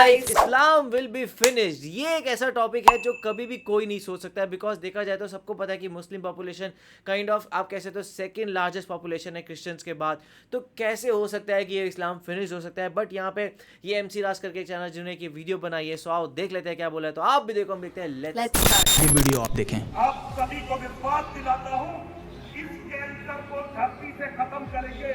Guys. Islam will be finished. ये एक ऐसा टॉपिक है जो कभी भी कोई नहीं सोच सकता है, बिकॉज देखा जाए तो सबको पता है कि मुस्लिम पॉपुलेशन काइंड ऑफ आप कह सकते हो सेकंड लार्जेस्ट पॉपुलेशन है क्रिश्चियंस के बाद। तो कैसे हो सकता है कि ये इस्लाम फिनिश हो सकता है? बट यहाँ पे ये MC राज करके एक चैनल जिन्होंने की वीडियो बनाई है, सो आओ देख लेते हैं क्या बोला है। तो आप भी देखो, हम देखते हैं। Let's start. ये वीडियो आप देखें। आप सभी को विश्वास दिलाता हूं, इस कैंसर को धरती से खत्म करेंगे।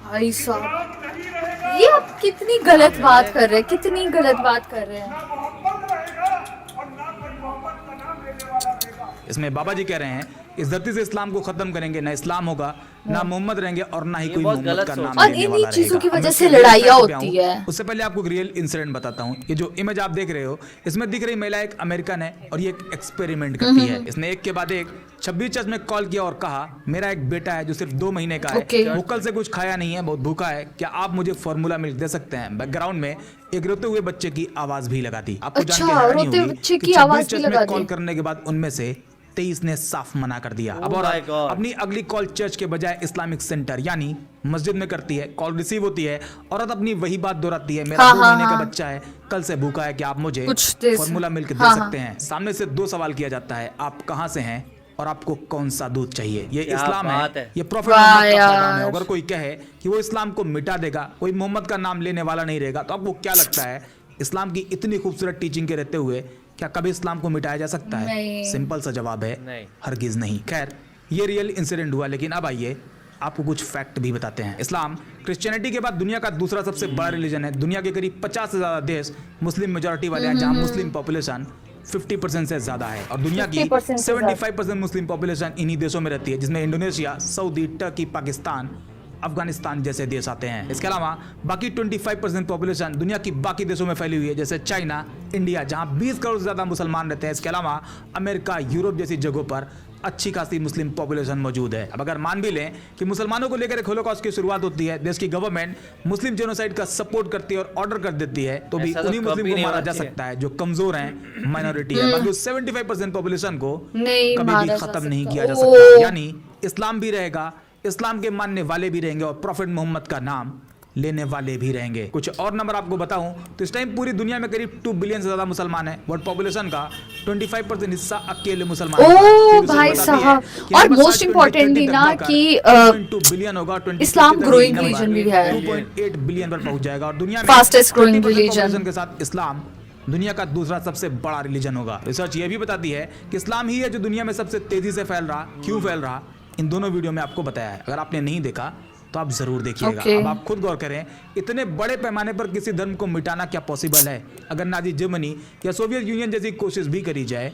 भाई साहब, इस्लाम नहीं रहेगा, ये आप कितनी गलत बात कर रहे हैं, कितनी गलत बात कर रहे हैं। ना मोहब्बत रहेगा और ना कोई मोहब्बत का नाम लेने वाला रहेगा। इसमें बाबा जी कह रहे हैं इस धरती से इस्लाम को खत्म करेंगे, ना इस्लाम होगा, ना मोहम्मद रहेंगे और ना ही ये कोई बहुत मोहम्मद गलत का सोच नाम है। और लेने इन्हीं वाला चीजों की रहेगा। वजह अब से मैं लड़ाइयाँ रियल फैक्ट पे होती आऊं, है। उससे पहले आपको एक रियल इंसिडेंट बताता हूँ। ये जो इमेज आप देख रहे हो, इसमें दिख रही महिला एक अमेरिकन है और ये एक एक्सपेरिमेंट करती है। इसने एक के बाद एक 26 चर्च में कॉल किया और कहा, मेरा एक बेटा है जो सिर्फ 2 महीने का Okay. है, वो कल से कुछ खाया नहीं है, बहुत भूखा है, क्या आप मुझे फॉर्मूला मिल्क दे सकते हैं? बैकग्राउंड में एक रोते हुए बच्चे की आवाज भी लगा दी। आपको जान के अच्छा, हैरानी रोते होगी बच्चे कि की 26 आवाज भी चर्च लगा में दी। कॉल करने के बाद उनमें से 23 ने साफ मना कर दिया। अब Oh my औरत God. अपनी अगली कॉल चर्च के बजाय इस्लामिक सेंटर यानी मस्जिद में करती है। कॉल रिसीव होती है, औरत अपनी वही बात दोहराती है, मेरा हाँ, 2 हाँ, महीने का हाँ। बच्चा है, कल से भूखा है, क्या आप मुझे कुछ दे फॉर्मूला मिल्क दे हाँ, सकते हैं? सामने से 2 सवाल किया जाता है, आप कहाँ से हैं और आपको कौन सा दूध चाहिए? ये क्या इस्लाम बात है, है। ये प्रॉफिट वाह मोहम्मद का यार। पैगाम है। अगर कोई कहे कि वो इस्लाम को मिटा देगा, कोई मोहम्मद का नाम लेने वाला नहीं रहेगा, तो आपको क्या लगता है इस्लाम की इतनी खूबसूरत टीचिंग के रहते हुए क्या कभी इस्लाम को मिटाया जा सकता है? नहीं। सिंपल सा जवाब है नहीं। हरगिज नहीं। खैर, ये रियल इंसिडेंट हुआ, लेकिन अब आइए आपको कुछ फैक्ट भी बताते हैं। इस्लाम क्रिश्चियनिटी के बाद दुनिया का दूसरा सबसे बड़ा रिलीजन है। दुनिया के करीब 50 से ज्यादा देश मुस्लिम मेजोरिटी वाले हैं, जहां मुस्लिम पॉपुलेशन 50% से ज्यादा है और दुनिया की 50% से 75% मुस्लिम पॉपुलेशन इन्हीं देशों में रहती है, जिसमें Indonesia, Saudi, Turkey, Pakistan, Afghanistan जैसे देश आते हैं। इसके अलावा बाकी 25% पॉपुलेशन दुनिया की बाकी देशों में फैली हुई है, जैसे चाइना, इंडिया, जहां 20 करोड़ से ज्यादा मुसलमान रहते हैं। इसके अलावा अमेरिका, यूरोप जैसी जगहों पर अच्छी खासी मुस्लिम पॉपुलेशन मौजूद है। अब अगर मान भी लें कि मुसलमानों को लेकर एक होलोकॉस्ट की शुरुआत होती है, देश की गवर्नमेंट मुस्लिम जेनोसाइड का सपोर्ट करती है और ऑर्डर कर देती है, तो भी ऐसा तो उन्हीं कभी मुस्लिम को नहीं मारा होना जा चाहिए। सकता है जो कमजोर हैं, माइनॉरिटी है। बाकी 75% पॉपुलेशन को नहीं कभी मारा भी जा खत्म नहीं सकता। किया जा ओह। सकता। यानी इस्लाम भी रहेगा, इस्लाम के मानने वाले भी रहेंगे और प्रॉफिट मोहम्मद का नाम लेने वाले भी रहेंगे। कुछ और नंबर आपको बताऊं तो इस टाइम पूरी दुनिया में करीब 2 बिलियन से ज्यादा मुसलमान हैं। वर्ल्ड पॉपुलेशन का 25% हिस्सा अकेले मुसलमान ओ का। फिर उससे भाई बताती है साहब, कि और हमारे पास मोस्ट इम्पोर्टेंटली 2030 ना तक कि 2.2 बिलियन होगा, 2030 इस्लाम तक ग्रोइंग ये नंबर रिलीजन भी है। 2.8 बिलियन पर पहुंच जाएगा और दुनिया में Fastest growing 30% religion। population के साथ इस्लाम दुनिया का दूसरा सबसे बड़ा रिलीजन होगा। रिसर्च ये भी बताती है कि इस्लाम ही है जो दुनिया में सबसे तेजी से फैल रहा। क्यों फैल रहा, इन दोनों वीडियो में आपको बताया है। अगर आपने नहीं देखा तो आप जरूर देखिएगा। Okay. अब आप खुद गौर करें, इतने बड़े पैमाने पर किसी धर्म को मिटाना क्या पॉसिबल है? अगर नाजी जर्मनी या सोवियत यूनियन जैसी कोशिश भी करी जाए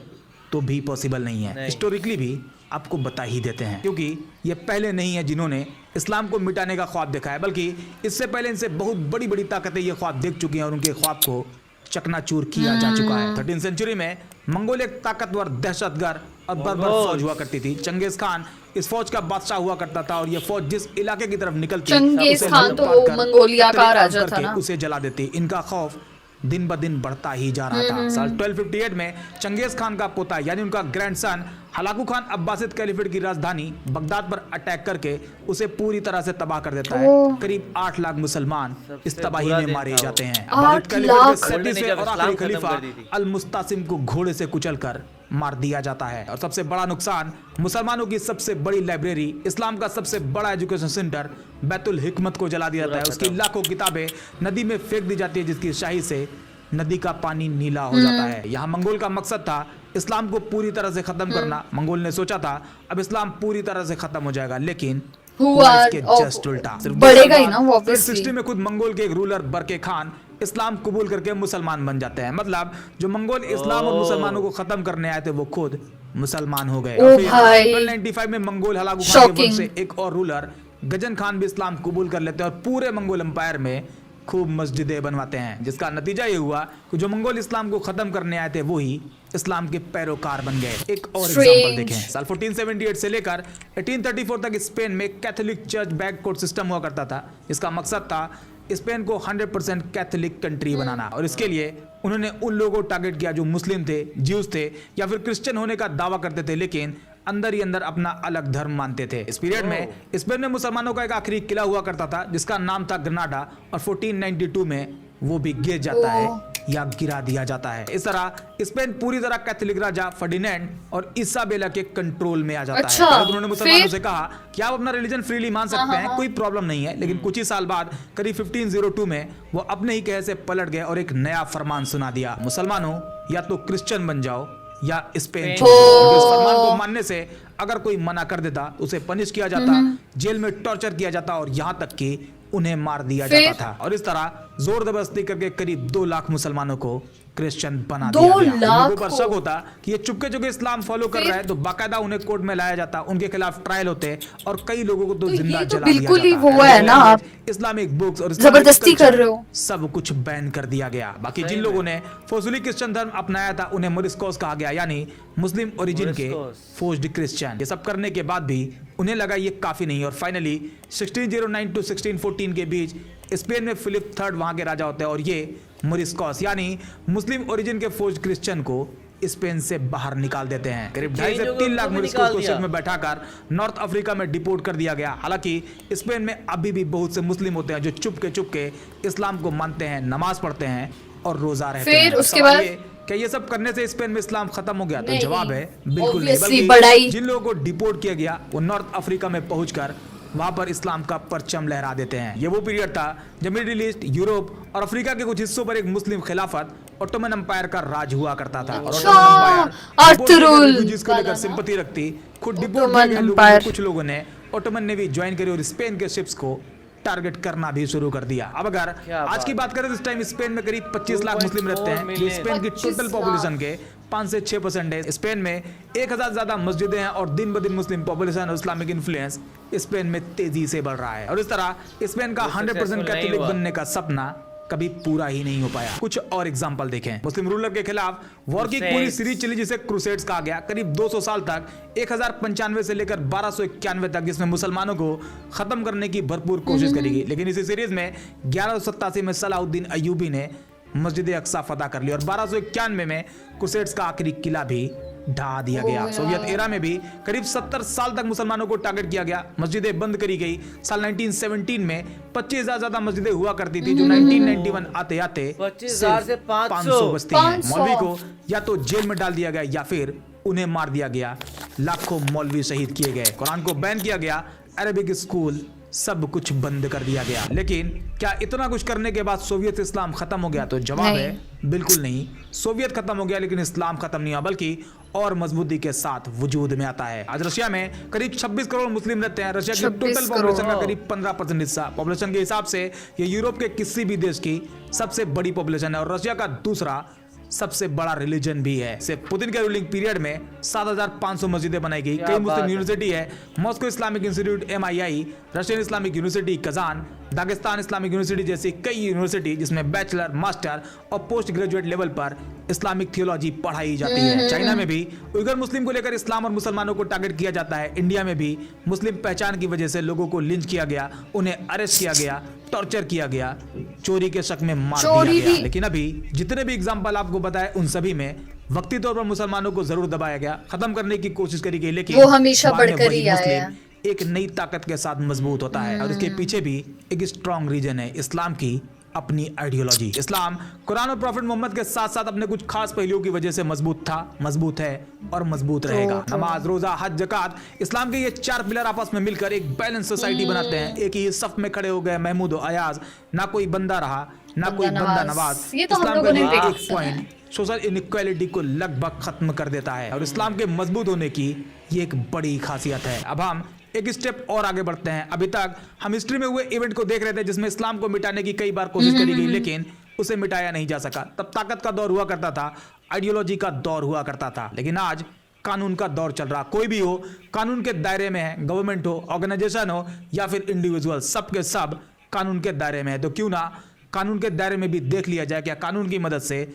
तो भी पॉसिबल नहीं है। नहीं। हिस्टोरिकली भी आपको बता ही देते हैं, क्योंकि ये पहले नहीं है जिन्होंने इस्लाम को मिटाने का ख्वाब देखा है, बल्कि इससे पहले इनसे बहुत बड़ी बड़ी ताकतें ये ख्वाब देख चुकी हैं और उनके ख्वाब को चकनाचूर किया जा चुका है। 13वीं सेंचुरी में मंगोल एक ताकतवर, दहशतगर्द और बर्बर फौज हुआ करती थी। चंगेज खान इस फौज का बादशाह हुआ करता था और ये फौज जिस इलाके की तरफ निकलती चंगेज उसे खान लूट तो पाट कर, मंगोलिया का कत्लेआम राजा था करके ना। उसे जला देती। इनका खौफ दिन ब दिन बढ़ता ही जा रहा था। साल 1258 में चंगेज खान का पोता यानी उनका grandson Hulagu Khan Abbasid caliphate की राजधानी बगदाद पर अटैक करके उसे पूरी तरह से तबाह कर देता है। ओह। करीब 8 लाख मुसलमान सबसे इस तबाही बुरा में दिन मारे था वो। जाते हैं। 8 अब्बासिद कैलिफेट लाख। के 37वें जब और इस्लाम आखिरी खत्म खलीफा कर दी थी। अल मुस्तासिम को घोड़े से कुचलकर मार दिया जाता है। और सबसे बड़ा नुकसान, मुसलमानों की सबसे बड़ी लाइब्रेरी, इस्लाम का सबसे बड़ा एजुकेशन सेंटर बैतुल हिकमत को जला दिया जाता है। उसकी लाखों किताबें नदी में फेंक दी जाती है, जिसकी शाही से नदी का पानी नीला हो जाता है। यहाँ मंगोल का मकसद था इस्लाम को पूरी तरह से खत्म करना। मंगोल ने सोचा था अब इस्लाम पूरी तरह से खत्म हो जाएगा, लेकिन हुआ इसके जस्ट उल्टा। सिर्फ बढ़ेगा ही ना, फिर obviously। 60 में खुद मंगोल के एक रूलर बरके खान इस्लाम कबूल करके मुसलमान बन जाते हैं। मतलब जो मंगोल इस्लाम और मुसलमानों को खत्म करने आए थे वो खुद मुसलमान हो गए। ओ और फिर भाई। 1295 में मंगोल हलाकू खान के Shocking। वंश से एक और रूलर गजन खान भी इस्लाम कबूल कर लेते हैं और पूरे मंगोल एम्पायर में खूब मस्जिदें बनवाते हैं, जिसका नतीजा ये हुआ कि जो मंगोल इस्लाम को खत्म करने आए थे वो ही इस्लाम के पैरोकार बन गए। एक और एग्जांपल देखें, साल 1478 से लेकर 1834 तक स्पेन में Catholic church back court system हुआ करता था, जिसका मकसद था स्पेन को 100% कैथोलिक कंट्री बनाना। और इसके लिए उन्होंने उन लोगों को टारगेट किया जो मुस्लिम थे, ज्यूज थे या फिर क्रिश्चियन होने का दावा करते थे, लेकिन अंदर ही अंदर अपना अलग धर्म मानते थे। इस पीरियड में स्पेन में मुसलमानों का एक आखिरी किला हुआ करता था जिसका नाम था ग्रनाडा, और 1492 में वो भी गिर जाता है या गिरा दिया जाता है। इस तरह स्पेन पूरी तरह कैथोलिक राजा फर्डिनेंड और इसाबेला के कंट्रोल में आ जाता अच्छा, है। पहले तो उन्होंने मुसलमानों फिर? से कहा कि आप अपना रिलीजन फ्रीली मान सकते हैं, कोई प्रॉब्लम नहीं है, लेकिन कुछ ही साल बाद करीब 1502 में वो अपने ही कहे से पलट गए और एक नया फरमान सुना दिया, मुसलमानों या तो क्रिश्चियन बन जाओ या स्पेन छोड़ दो। इस फरमान को मानने से अगर कोई मना कर देता तो उसे पनिश किया जाता, जेल में टॉर्चर किया जाता और यहाँ तक कि उन्हें मार दिया जाता था। और इस तरह जोर जबरदस्ती करके करीब 2 लाख मुसलमानों को क्रिश्चियन बना दिया गया। 2 लाख लोगों पर शक होता कि ये चुपके चुपके इस्लाम फॉलो कर रहा है, तो बाकायदा उन्हें कोर्ट में लाया जाता, उनके खिलाफ ट्रायल होते और कई लोगों को तो जिंदा ये तो जला दिया बिल्कुल ही जाता। वो है ना, आप इस्लामिक बुक्स और जबरदस्ती कर रहे हो। सब कुछ बैन कर दिया गया। बाकी जिन लोगों ने फोर्सफुली क्रिश्चियन धर्म अपनाया था उन्हें मोरिस्कोस कहा गया, यानी मुस्लिम ओरिजिन के फोर्स्ड क्रिश्चियन। ये सब करने के बाद भी उन्हें लगा ये काफी नहीं और फाइनली 1609 टू 1614 के बीच स्पेन में फिलिप III वहां के राजा होते हैं और ये मोरिस्कोस यानी मुस्लिम ओरिजिन के फोर्स्ड क्रिश्चियन को स्पेन से बाहर निकाल देते हैं। करीब 2.5 से 3 लाख मोरिस्कोस को शिप में बैठाकर नॉर्थ अफ्रीका में डिपोर्ट कर दिया गया। हालांकि स्पेन में अभी भी बहुत से मुस्लिम होते हैं जो चुपके इस्लाम को मानते हैं, नमाज पढ़ते हैं और रोजा रहते हैं। फिर उसके बाद क्या ये सब करने से स्पेन में इस्लाम खत्म हो गया? तो नहीं, जवाब है बिल्कुल नहीं, obviously बल्कि बढ़ाई। जिन लोगों को डिपोर्ट किया गया वो नॉर्थ अफ्रीका में पहुंचकर वहां पर इस्लाम का परचम लहरा देते हैं। ये वो पीरियड था जब मिडिल ईस्ट, यूरोप और अफ्रीका के कुछ हिस्सों पर एक मुस्लिम खिलाफत ओटोमन एम्पायर का राज हुआ करता था। और अच्छा, ओटोमन अर्तुगरुल एम्पायर जिसको लेकर सिंपैथी रखती, खुद डिपोर्ट ओटोमन किए गए लोगों एम्पायर। में कुछ लोगों ने ओटोमन नेवी ज्वाइन करी और स्पेन के शिप्स को टारगेट करना भी शुरू कर दिया। अब अगर आज की बात करें तो इस टाइम स्पेन में करीब 25 लाख मुस्लिम रहते हैं, जो स्पेन की 25 टोटल पॉपुलेशन के 5 से 6% है। स्पेन में 1000 से ज्यादा मस्जिदें हैं और दिन ब दिन मुस्लिम पॉपुलेशन और इस्लामिक इन्फ्लुएंस स्पेन में तेजी से बढ़ रहा है। और इस तरह स्पेन का 100% कैथोलिक बनने का सपना कभी पूरा ही नहीं हो पाया। कुछ और एग्जांपल देखें। मुस्लिम रूलर के खिलाफ वॉर की पूरी सीरीज चली जिसे क्रूसेड्स कहा गया, करीब 200 साल तक 1095 से लेकर 1291 तक, जिसमें मुसलमानों को खत्म करने की भरपूर कोशिश करी गई। लेकिन इसी सीरीज में 1187 में सलाहुद्दीन अय्यूबी ने मस्जिद अक्सा फतह कर ली और 1291 में क्रूसेड्स का आखिरी किला भी ढा दिया गया। सोवियत एरा में भी करीब 70 साल तक मुसलमानों को टारगेट किया गया, मस्जिदें बंद करी गई। साल 1917 में 25,000 ज्यादा मस्जिदें हुआ करती थी, जो 1991 आते आते 25,000 से 500 बचती हैं। 500 मौलवी को या तो जेल में डाल दिया गया या फिर उन्हें मार दिया गया। लाखों मौलवी शहीद किए गए, कुरान को बैन किया गया, अरबिक स्कूल सब कुछ बंद कर दिया गया। लेकिन क्या इतना कुछ करने के बाद सोवियत इस्लाम खत्म हो गया? तो जवाब है बिल्कुल नहीं। सोवियत खत्म हो गया लेकिन इस्लाम खत्म नहीं हुआ, बल्कि और मजबूती के साथ वजूद में आता है। आज रशिया में करीब 26 करोड़ मुस्लिम रहते हैं। रशिया की 26 टोटल पॉपुलेशन का करीब 15% हिस्सा। पॉपुलेशन के हिसाब से ये यूरोप के किसी भी देश की सबसे बड़ी पॉपुलेशन है और रशिया का दूसरा सबसे बड़ा रिलीजन भी है। सिर्फ पुतिन के रूलिंग पीरियड में 7500 मस्जिदें बनाई गई। कई मुस्लिम यूनिवर्सिटी है, Moscow Islamic institute MII, Russian Islamic university Kazan, Dagestan Islamic university जैसी कई यूनिवर्सिटी जिसमें बैचलर, मास्टर और पोस्ट ग्रेजुएट लेवल पर इस्लामिक थियोलॉजी पढ़ाई जाती है। चाइना में भी उइगर मुस्लिम को लेकर इस्लाम और मुसलमानों को टारगेट किया जाता है। इंडिया में भी मुस्लिम पहचान की वजह से लोगों को लिंच किया गया, उन्हें अरेस्ट किया गया, टॉर्चर किया गया, चोरी के शक में मार दिया गया। लेकिन अभी जितने भी एग्जाम्पल आपको बताए उन सभी में वक्ती तौर पर मुसलमानों को जरूर दबाया गया, खत्म करने की कोशिश करी गई, लेकिन वो हमेशा बाद में बढ़कर वही ही आया मुस्लिम है। एक नई ताकत के साथ मजबूत होता है और इसके पीछे भी एक स्ट्रॉन्ग रीजन है, इस्लाम की अपनी आइडियोलॉजी। इस्लाम कुरान और प्रॉफिट मोहम्मद के साथ साथ अपने कुछ खास पहलुओं की वजह से मजबूत था, मजबूत है और मजबूत रहेगा। नमाज, रोजा, हज, ज़कात, इस्लाम के ये 4 पिलर आपस में मिलकर एक बैलेंस सोसाइटी बनाते हैं। एक ही सफ में खड़े हो गए महमूद और अयाज, ना कोई बंदा रहा ना कोई बंदा नवाज। ये तो हम इस्लाम लोगों का ने ये देखा एक पॉइंट सोशल इनइक्वालिटी को लगभग खत्म कर देता है और इस्लाम के मजबूत होने की ये एक बड़ी खासियत है। अब हम एक स्टेप और आगे बढ़ते हैं। अभी तक हम हिस्ट्री में हुए इवेंट को देख रहे थे जिसमें इस्लाम को मिटाने की कई बार कोशिश करी गई, लेकिन उसे मिटाया नहीं जा सका। तब ताकत का दौर हुआ करता था, आइडियोलॉजी का दौर हुआ करता था, लेकिन आज कानून का दौर चल रहा। कोई भी हो कानून के दायरे में है, गवर्नमेंट हो, ऑर्गेनाइजेशन हो या फिर इंडिविजुअल, सब के सब कानून के दायरे में है। तो क्यों ना कानून के दायरे में भी देख लिया जाए क्या कानून की मदद से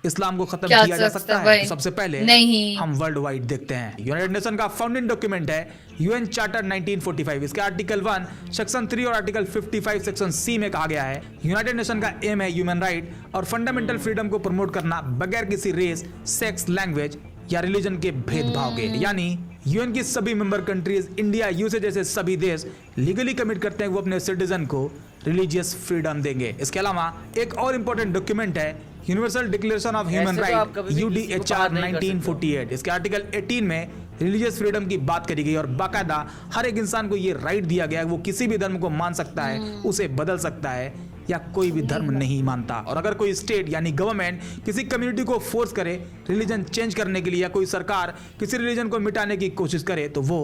इस्लाम को खत्म किया जा सकता है। तो सबसे पहले नहीं। हम वर्ल्ड वाइड देखते हैं। यूनाइटेड नेशन का फाउंडिंग डॉक्यूमेंट है यूएन चार्टर 1945। इसके आर्टिकल 1 सेक्शन 3 और आर्टिकल 55 सेक्शन C में कहा गया है यूनाइटेड नेशन का एम है ह्यूमन राइट और फंडामेंटल फ्रीडम को प्रमोट करना बगैर किसी रेस, सेक्स, लैंग्वेज या रिलीजन के भेदभाव के। यानी यूएन की सभी मेंबर कंट्रीज, इंडिया, यूएसए जैसे सभी देश लीगली कमिट करते हैं कि वो अपने सिटीजन को रिलीजियस फ्रीडम देंगे। इसके अलावा एक और इंपॉर्टेंट डॉक्यूमेंट है यूनिवर्सल डिक्लेरेशन ऑफ ह्यूमन ऐसे तो आप कभी राइट भी किसी को UDHR पार नहीं कर सकते हो। 1948। इसके आर्टिकल 18 में रिलीजियस फ्रीडम की बात करी गई और बाकायदा हर एक इंसान को ये राइट दिया गया है वो किसी भी धर्म को मान सकता है, उसे बदल सकता है या कोई भी धर्म नहीं मानता। और अगर कोई स्टेट यानी गवर्नमेंट किसी कम्युनिटी को फोर्स करे रिलीजन चेंज करने के लिए या कोई सरकार किसी रिलीजन को मिटाने की कोशिश करे तो वो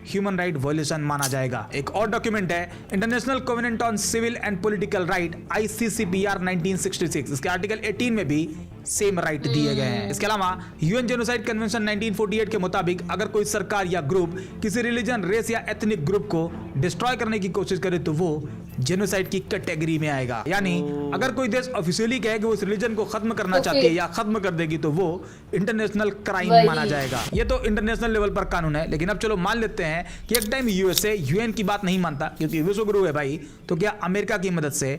ह्यूमन राइट वायलेशन माना जाएगा। एक और डॉक्यूमेंट है international covenant on civil and political right ICCPR 1966। इसके आर्टिकल 18 में भी सेम राइट दिए गए हैं। इसके अलावा यूएन जेनोसाइड कन्वेंशन 1948 के मुताबिक अगर कोई सरकार या ग्रुप किसी रिलीजन, रेस या एथनिक ग्रुप को डिस्ट्रॉय करने की कोशिश करे तो वो जेनोसाइड की कैटेगरी में आएगा। यानी अगर कोई देश ऑफिशियली कहे कि वो इस रिलीजन को खत्म करना चाहती है या खत्म कर देगी तो वो इंटरनेशनल क्राइम माना जाएगा। ये तो इंटरनेशनल लेवल पर कानून है, लेकिन अब चलो मान लेते हैं कि एक टाइम यूएसए यूएन की बात नहीं मानता क्योंकि विश्व गुरु है भाई, तो क्या अमेरिका की मदद से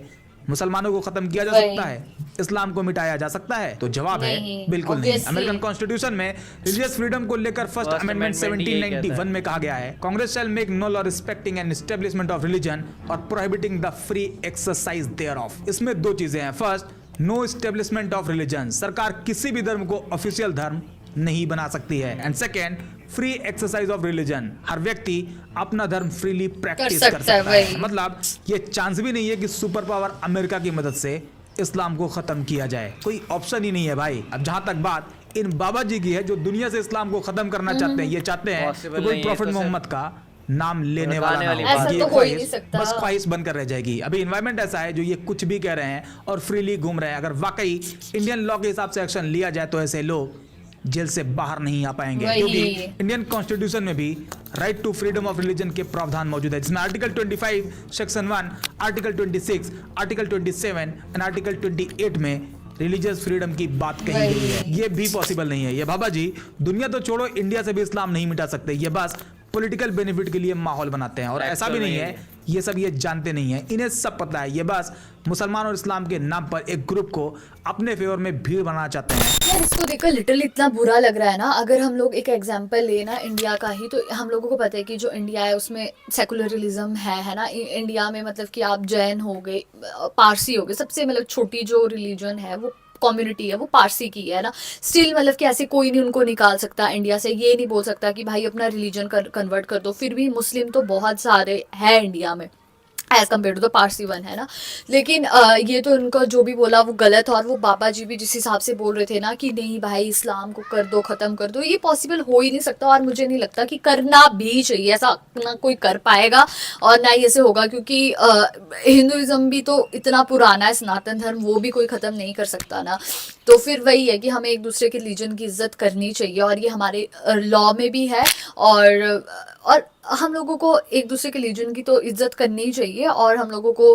मुसलमानों को खत्म किया जा सकता है, इस्लाम को मिटाया जा सकता है? तो जवाब है बिल्कुल नहीं। अमेरिकन कॉन्स्टिट्यूशन में रिलीजियस फ्रीडम को लेकर फर्स्ट अमेंडमेंट 1791 में कहा गया है Congress shall make no law respecting and establishment of religion और prohibiting the free exercise thereof. इसमें दो चीजें हैं, first no establishment of religion, सरकार किसी भी धर्म को ऑफिशियल धर्म नहीं बना सकती है, and second free exercise of religion, हर व्यक्ति अपना धर्म फ्रीली प्रैक्टिस कर सकता है। मतलब ये चांस भी नहीं है कि सुपर पावर अमेरिका की मदद से इस्लाम को खत्म किया जाए, कोई ऑप्शन ही नहीं है भाई। अब जहां तक बात इन बाबा जी की है जो दुनिया से इस्लाम को खत्म करना चाहते हैं, ये चाहते हैं कि कोई प्रॉफिट मोहम्मद का नाम लेने वाला ना हो, ऐसा ये तो हो ही नहीं ख्वाहिश सकता। बस ख्वाहिश बनकर रह जाएगी। अभी इन्वायरमेंट ऐसा है जो ये कुछ भी कह रहे हैं और फ्रीली घूम रहे हैं, अगर वाकई इंडियन लॉ के हिसाब से एक्शन लिया जाए तो ऐसे लोग जेल से बाहर नहीं आ पाएंगे, क्योंकि इंडियन कॉन्स्टिट्यूशन में भी right to freedom of religion के प्रावधान मौजूद है, जिसमें article 25 section 1, article 26, article 27 and article 28 में रिलीजियस फ्रीडम की बात कही गई है। ये भी पॉसिबल नहीं है। ये बाबा जी दुनिया तो छोड़ो, इंडिया से भी इस्लाम नहीं मिटा सकते, ये बस पॉलिटिकल बेनिफिट के लिए माहौल बनाते हैं। और ऐसा भी नहीं है, ये सब ये जानते नहीं है, इन्हें सब पता है, ये बस मुसलमान और इस्लाम के नाम पर एक ग्रुप को अपने फेवर में भीड़ बनाना चाहते हैं। यार इसको देखकर लिटिल इतना बुरा लग रहा है ना। अगर हम लोग एक एग्जांपल ले ना इंडिया का ही, तो हम लोगों को पता है कि जो इंडिया है उसमें सेकुलरिज्म है ना। इंडिया में मतलब कि आप जैन हो गए, पारसी हो गए, सबसे मतलब छोटी जो रिलीजन है वो कम्युनिटी है वो पारसी की है ना। स्टिल मतलब कि ऐसे कोई नहीं उनको निकाल सकता इंडिया से, ये नहीं बोल सकता कि भाई अपना रिलीजन कन्वर्ट कर दो। फिर भी मुस्लिम तो बहुत सारे हैं इंडिया में as compare to the Parsi one, है ना। लेकिन ये तो उनका जो भी बोला वो गलत है। और वो बाबा जी भी जिस हिसाब से बोल रहे थे ना कि नहीं भाई इस्लाम को कर दो, ख़त्म कर दो, ये पॉसिबल हो ही नहीं सकता। और मुझे नहीं लगता कि करना भी चाहिए, ऐसा ना कोई कर पाएगा और ना ही ऐसे होगा, क्योंकि हिंदुइज्म भी तो इतना पुराना है, सनातन धर्म, वो भी कोई ख़त्म नहीं कर सकता ना। तो फिर वही है कि हमें एक दूसरे के रिलीजन की इज्जत करनी चाहिए और ये हमारे लॉ में भी है। और हम लोगों को एक दूसरे के रिलीजन की तो इज्जत करनी चाहिए और हम लोगों को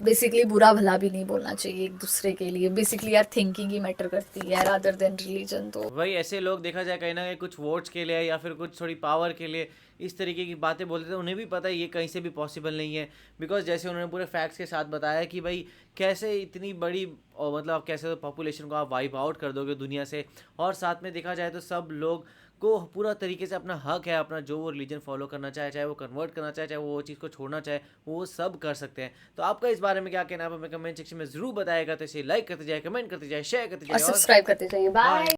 बेसिकली बुरा भला भी नहीं बोलना चाहिए एक दूसरे के लिए। बेसिकली यार थिंकिंग ही मैटर करती है रादर देन रिलीजन। तो वही ऐसे लोग देखा जाए कहीं ना कहीं कुछ वोट्स के लिए या फिर कुछ थोड़ी पावर के लिए इस तरीके की बातें बोलते थे, उन्हें भी पता है ये कहीं से भी पॉसिबल नहीं है। बिकॉज जैसे उन्होंने पूरे फैक्ट्स के साथ बताया कि भाई कैसे इतनी बड़ी और मतलब आप कैसे पॉपुलेशन को आप वाइप आउट कर दोगे दुनिया से, और साथ में देखा जाए तो सब लोग को पूरा तरीके से अपना हक है, अपना जो वो रिलीजन फॉलो करना चाहे, चाहे वो कन्वर्ट करना चाहे, चाहे वो चीज़ को छोड़ना चाहे, वो सब कर सकते हैं। तो आपका इस बारे में क्या कहना है आप हमें कमेंट सेक्शन में जरूर बताएगा। तो इसे लाइक करते जाए, कमेंट करते जाए, शेयर करते जाए और सब्सक्राइब करते जाइए। बाय।